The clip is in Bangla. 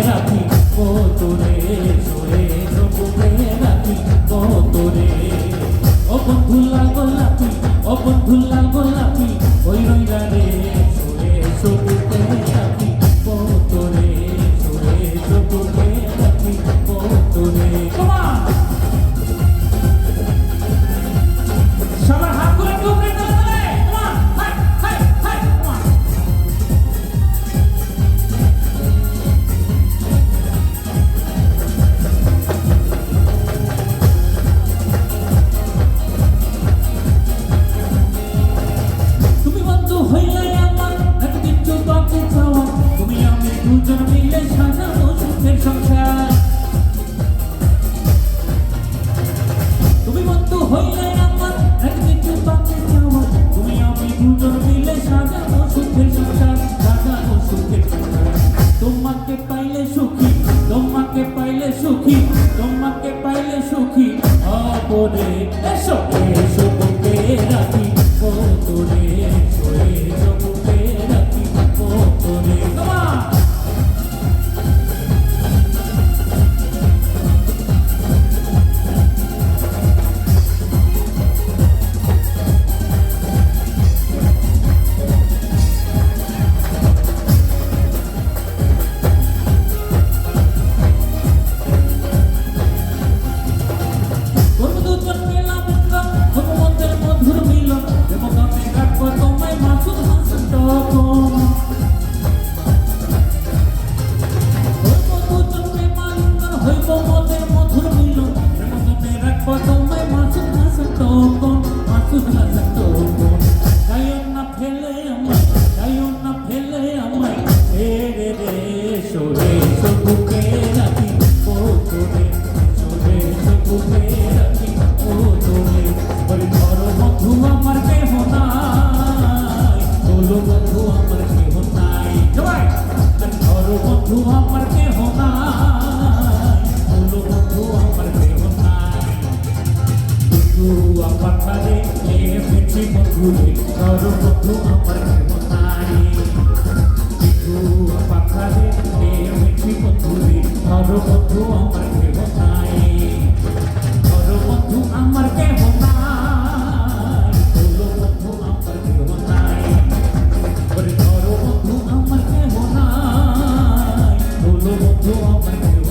রাখি তোরে সরে বুকে রাখি তোরে ও বন্ধু লাল গোলাপি ও বন্ধু লাল গোলাপি ওই রইলা রে সরে বুকে রাখি তোরে সরে বুকে রাখি তোরে সবার হাত করে উপরে তোলে হাই হাই হাই তুমি বন্ধু হইলে আমার একদিন চুপাকে চাওয়া তুমি আমি দুজন মিলে সাজাবো সুখের সংসার তুমি বন্ধু হইলে আমার একদিন চুপাকে চাওয়া তুমি আমি দুজন মিলে সাজাবো সুখের সংসার সাজাবো সুখের সংসার তোমাকে পাইলে সুখী তোমাকে পাইলে সুখী তোমাকে পাইলে সুখী অপরে এসো এসো বুকে রাখি তোরে সরে বুকে রাখি তোরে বন্ধু আমার কেহ নাই বলো বন্ধু আমার কেহ নাই বন্ধু আমার কাছে এসেছি বন্ধু তোর বন্ধু আমার কেহ নাই বন্ধু আমার কাছে এসেছি বন্ধু তোর বন্ধু আমার কেহ নাই তোর বন্ধু আমার কেহ নাই বলো বন্ধু আমার কেহ নাই তোর বন্ধু আমার কেহ নাই বন্ধু আমার